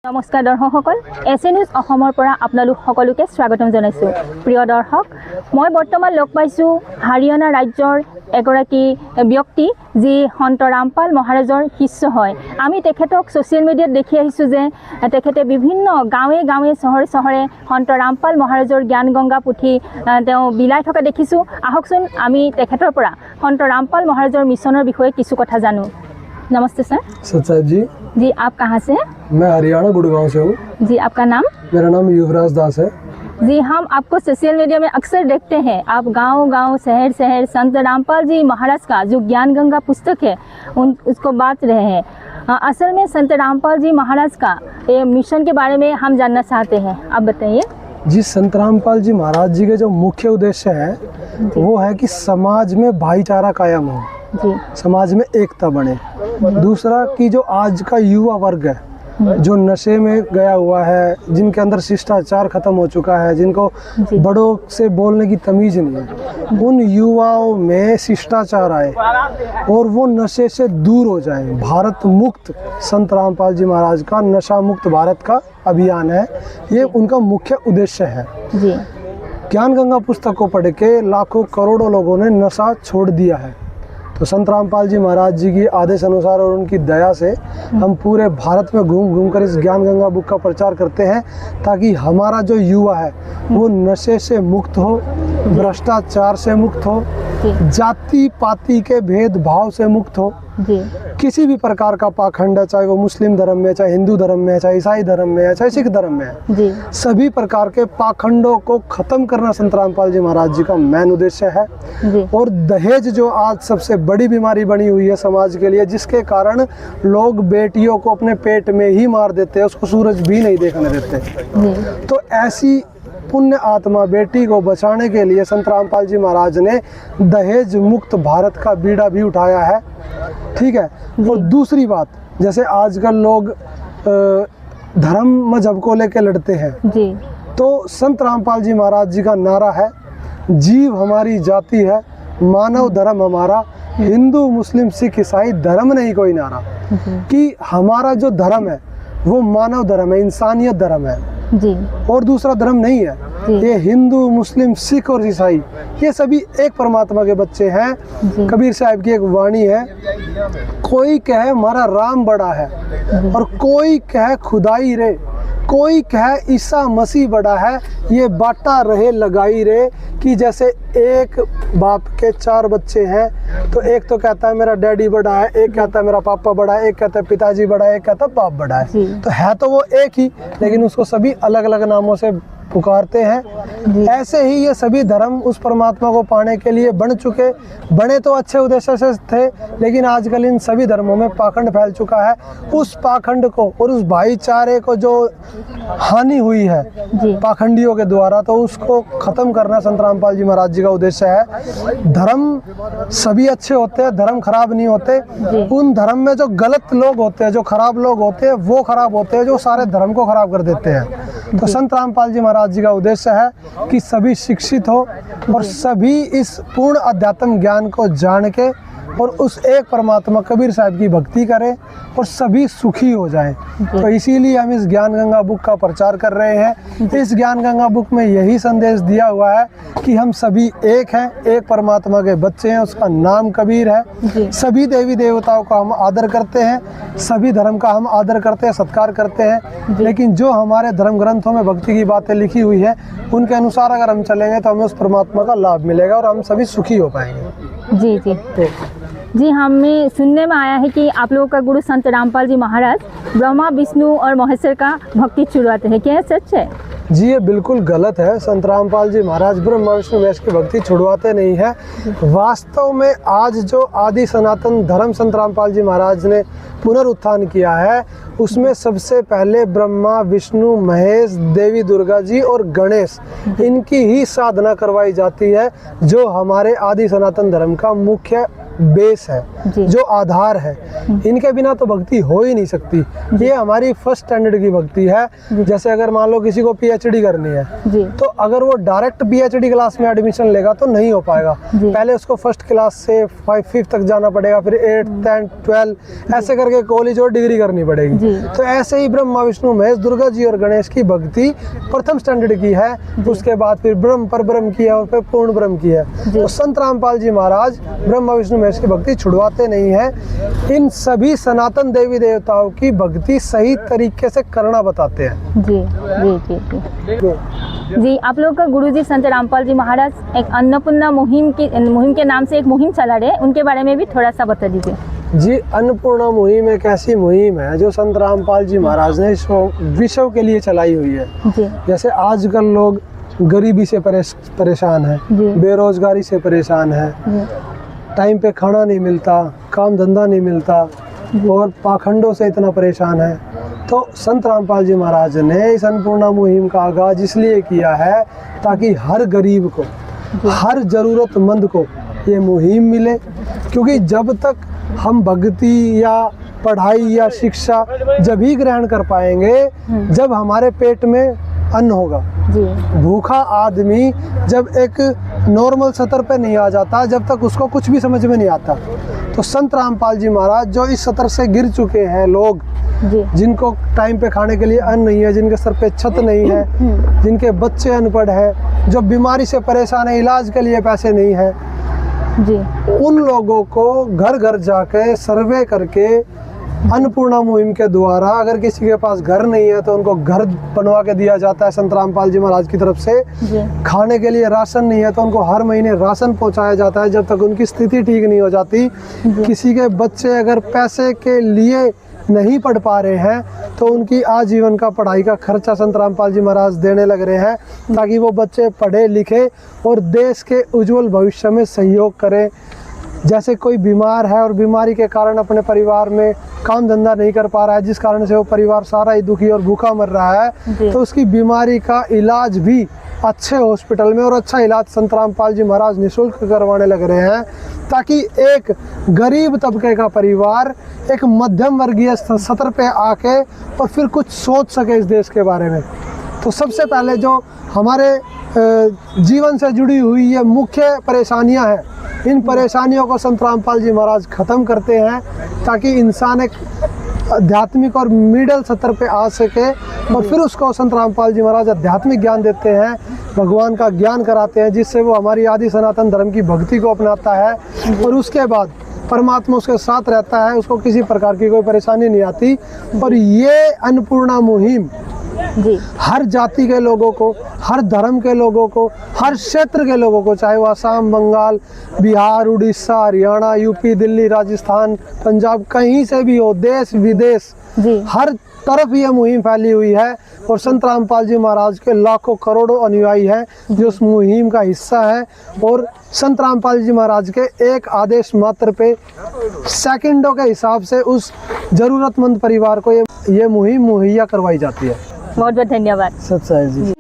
নমস্কাৰ দৰ্শকসকল, এছএ নিউজ অসমৰ পৰা আপোনালোক সকলোকে স্বাগতম জনাইছোঁ। প্ৰিয় দৰ্শক, মই বৰ্তমান লগ পাইছোঁ হাৰিয়ানা ৰাজ্যৰ এগৰাকী ব্যক্তি যি সন্ত ৰামপাল মহাৰাজৰ শিষ্য হয়। আমি তেখেতক ছ'চিয়েল মিডিয়াত দেখি আহিছোঁ যে তেখেতে বিভিন্ন গাঁৱে গাঁৱে চহৰে চহৰে সন্ত ৰামপাল মহাৰাজৰ জ্ঞান গংগা পুথি তেওঁ বিলাই থকা দেখিছোঁ। আহকচোন আমি তেখেতৰ পৰা সন্ত ৰামপাল মহাৰাজৰ মিছনৰ বিষয়ে কিছু কথা জানো। नमस्ते सर। सत्साहिब जी। जी आप कहाँ से हैं? मैं हरियाणा गुड़गांव से हूँ। जी आपका नाम? मेरा नाम युवराज दास है। जी हम आपको सोशल मीडिया में अक्सर देखते हैं, आप गांव गांव शहर शहर संत रामपाल जी महाराज का जो ज्ञान गंगा पुस्तक है उसको बांट रहे हैं। असल में संत रामपाल जी महाराज का ये मिशन के बारे में हम जानना चाहते हैं, आप बताइए। जी, संत रामपाल जी महाराज जी के जो मुख्य उद्देश्य है वो है कि समाज में भाईचारा कायम हो, जी, समाज में एकता बने। दूसरा कि जो आज का युवा वर्ग है जो नशे में गया हुआ है, जिनके अंदर शिष्टाचार खत्म हो चुका है, जिनको बड़ों से बोलने की तमीज नहीं है, उन युवाओं में शिष्टाचार आए और वो नशे से दूर हो जाएं। भारत मुक्त संत रामपाल जी महाराज का नशा मुक्त भारत का अभियान है, ये उनका मुख्य उद्देश्य है। जी, ज्ञान गंगा पुस्तक को पढ़ के लाखों करोड़ों लोगों ने नशा छोड़ दिया है। तो संत रामपाल जी महाराज जी की आदेश अनुसार और उनकी दया से हम पूरे भारत में घूम घूम कर इस ज्ञान गंगा बुक का प्रचार करते हैं ताकि हमारा जो युवा है वो नशे से मुक्त हो, भ्रष्टाचार से मुक्त हो, जाति पाति के भेदभाव से मुक्त हो, जी, किसी भी प्रकार का पाखंड है, चाहे वो मुस्लिम धर्म में, चाहे हिंदू धर्म में, चाहे ईसाई धर्म में है, चाहे सिख धर्म में है, जी, सभी प्रकार के पाखंडों को खत्म करना संत रामपाल जी महाराज जी का मेन उद्देश्य है। जी, और दहेज जो आज सबसे बड़ी बीमारी बनी हुई है समाज के लिए, जिसके कारण लोग बेटियों को अपने पेट में ही मार देते हैं, उसको सूरज भी नहीं देखने देते। जी, तो ऐसी पुण्य आत्मा बेटी को बचाने के लिए संत रामपाल जी महाराज ने दहेज मुक्त भारत का बीड़ा भी उठाया है। ठीक है। और दूसरी बात, जैसे आजकल लोग धर्म मजहब को लेकर लड़ते हैं, जी, तो संत रामपाल जी महाराज जी का नारा है, जीव हमारी जाति है, मानव धर्म हमारा, हिंदू मुस्लिम सिख ईसाई धर्म नहीं कोई नारा। कि हमारा जो धर्म है वो मानव धर्म है, इंसानियत धर्म है, जी, और दूसरा धर्म नहीं है। ये हिंदू मुस्लिम सिख और ईसाई ये सभी एक परमात्मा के बच्चे हैं। कबीर साहब की एक वाणी है, कोई कहे हमारा राम बड़ा है और कोई कहे खुदाई रे, कोई कहे ईसा मसीह बड़ा है, ये बाटा रहे लगाई रे। कि जैसे एक बाप के 4 बच्चे हैं तो एक तो कहता है मेरा डैडी बड़ा है, एक कहता है मेरा पापा बड़ा है, एक कहता है पिताजी बड़ा है, एक कहता है बाप बड़ा है। तो है तो वो एक ही, लेकिन उसको सभी अलग अलग नामों से पुकारते हैं। ऐसे ही ये सभी धर्म उस परमात्मा को पाने के लिए बन चुके, बने तो अच्छे उद्देश्य से थे, लेकिन आजकल इन सभी धर्मों में पाखंड फैल चुका है। उस पाखंड को और उस भाईचारे को जो हानि हुई है पाखंडियों के द्वारा, तो उसको खत्म करना संत रामपाल जी महाराज जी का उद्देश्य है। धर्म सभी अच्छे होते हैं, धर्म खराब नहीं होते। उन धर्म में जो गलत लोग होते हैं, जो खराब लोग होते हैं, वो खराब होते हैं, जो सारे धर्म को खराब कर देते हैं। तो संत रामपाल जी महाराज जी का उद्देश्य है कि सभी शिक्षित हो और सभी इस पूर्ण अध्यात्म ज्ञान को जान के और उस एक परमात्मा कबीर साहब की भक्ति करें और सभी सुखी हो जाएं। तो इसीलिए हम इस ज्ञान गंगा बुक का प्रचार कर रहे हैं। इस ज्ञान गंगा बुक में यही संदेश दिया हुआ है कि हम सभी एक हैं, एक परमात्मा के बच्चे हैं, उसका नाम कबीर है। सभी देवी देवताओं का हम आदर करते हैं, सभी धर्म का हम आदर करते हैं, सत्कार करते हैं, लेकिन जो हमारे धर्म ग्रंथों में भक्ति की बातें लिखी हुई है उनके अनुसार अगर हम चलेंगे तो हमें उस परमात्मा का लाभ मिलेगा और हम सभी सुखी हो पाएंगे। जी, जी, जी, हमें सुनने में आया है कि आप लोगों का गुरु संत रामपाल जी महाराज ब्रह्मा विष्णु और महेश्वर का भक्ति छुड़वाते हैं, क्या है सच है? जी, ये बिल्कुल गलत है। संत रामपाल जी महाराज ब्रह्मा विष्णु महेश की भक्ति छुड़वाते नहीं है। वास्तव में आज जो आदि सनातन धर्म संत रामपाल जी महाराज ने पुनरुत्थान किया है, उसमें सबसे पहले ब्रह्मा विष्णु महेश, देवी दुर्गा जी और गणेश, इनकी ही साधना करवाई जाती है, जो हमारे आदि सनातन धर्म का मुख्य बेस है, जी। जो आधार है। इनके बिना तो भक्ति हो ही नहीं सकती। ये हमारी फर्स्ट स्टैंडर्ड की भक्ति है। जैसे अगर मान लो किसी को पीएचडी करनी है, जी। तो अगर वो डायरेक्ट पीएचडी क्लास में एडमिशन लेगा तो नहीं हो पाएगा। जी। पहले उसको फर्स्ट क्लास से 5th तक जाना पड़ेगा, फिर 8th 10th 12 ऐसे करके कॉलेज और डिग्री करनी पड़ेगी। जी। तो ऐसे ही ब्रह्मा विष्णु महेश दुर्गा जी और गणेश की भक्ति प्रथम स्टैंडर्ड की है, उसके बाद फिर ब्रह्म पर ब्रह्म की है और फिर पूर्ण ब्रह्म की है। तो संत रामपाल जी महाराज ब्रह्मा विष्णु महेश की भक्ति छुड़वाते नहीं है, इन सभी सनातन देवी देवताओं की भक्ति सही तरीके से करना बताते हैं। जी जी जी जी जी। आप लोग का गुरुजी संत रामपाल जी महाराज एक अन्नपूर्णा मुहिम के नाम से एक मुहिम चला रहे हैं, उनके बारे में भी थोड़ा सा बता दीजिए। जी, अन्नपूर्णा मुहिम एक ऐसी मुहिम है जो संत रामपाल जी महाराज ने विश्व के लिए चलाई हुई है। जी। जैसे आजकल लोग गरीबी से परेशान है, जी। बेरोजगारी से परेशान है, जी। टाइम पे खाना नहीं मिलता, काम धंधा नहीं मिलता और पाखंडों से इतना परेशान है, तो संत रामपाल जी महाराज ने इस अन्नपूर्णा मुहिम का आगाज इसलिए किया है ताकि हर गरीब को, हर ज़रूरतमंद को ये मुहिम मिले। क्योंकि जब तक हम भक्ति या पढ़ाई या शिक्षा जब ही ग्रहण कर पाएंगे जब हमारे पेट में अन्न होगा। जी। भूखा आदमी जब एक नॉर्मल सतर पे नहीं आ जाता, जब तक उसको कुछ भी समझ में नहीं आता। तो संत रामपाल जी महाराज जो इस सतर से गिर चुके हैं लोग, जी। जिनको टाइम पे खाने के लिए अन्न नहीं है, जिनके सर पे छत नहीं है, जिनके बच्चे अनपढ़ हैं, जो बीमारी से परेशान है, इलाज के लिए पैसे नहीं है, जी। उन लोगों को घर घर जाके सर्वे करके अन्नपूर्णा मुहिम के द्वारा, अगर किसी के पास घर नहीं है तो उनको घर बनवा के दिया जाता है संत रामपाल जी महाराज की तरफ से। जी। खाने के लिए राशन नहीं है तो उनको हर महीने राशन पहुंचाया जाता है जब तक उनकी स्थिति ठीक नहीं हो जाती। किसी के बच्चे अगर पैसे के लिए नहीं पढ़ पा रहे हैं तो उनकी आजीवन का पढ़ाई का खर्चा संत रामपाल जी महाराज देने लग रहे हैं ताकि वो बच्चे पढ़े लिखे और देश के उज्जवल भविष्य में सहयोग करें। जैसे कोई बीमार है और बीमारी के कारण अपने परिवार में काम धंधा नहीं कर पा रहा है, जिस कारण से वो परिवार सारा ही दुखी और भूखा मर रहा है, तो उसकी बीमारी का इलाज भी अच्छे हॉस्पिटल में और अच्छा इलाज संत रामपाल जी महाराज निःशुल्क करवाने लग रहे हैं ताकि एक गरीब तबके का परिवार एक मध्यम वर्गीय सतर पे आके और फिर कुछ सोच सके इस देश के बारे में। तो सबसे पहले जो हमारे जीवन से जुड़ी हुई ये मुख्य परेशानियां हैं, इन परेशानियों को संत रामपाल जी महाराज ख़त्म करते हैं ताकि इंसान एक आध्यात्मिक और मिडल सतर पे आ सके और फिर उसको संत रामपाल जी महाराज आध्यात्मिक ज्ञान देते हैं, भगवान का ज्ञान कराते हैं, जिससे वो हमारी आदि सनातन धर्म की भक्ति को अपनाता है और उसके बाद परमात्मा उसके साथ रहता है, उसको किसी प्रकार की कोई परेशानी नहीं आती। और ये अन्नपूर्णा मुहिम जी। हर जाति के लोगों को, हर धर्म के लोगों को, हर क्षेत्र के लोगों को, चाहे वो असम, बंगाल, बिहार, उड़ीसा, हरियाणा, यूपी, दिल्ली, राजस्थान, पंजाब, कहीं से भी हो, देश विदेश, जी। हर तरफ ये मुहिम फैली हुई है और संत रामपाल जी महाराज के लाखों करोड़ों अनुयायी हैं जो उस मुहिम का हिस्सा है। और संत रामपाल जी महाराज के एक आदेश मात्र पे सेकंडों के हिसाब से उस जरूरतमंद परिवार को ये मुहिम मुहैया करवाई जाती है। बहुत बहुत धन्यवाद। सत्य है जी।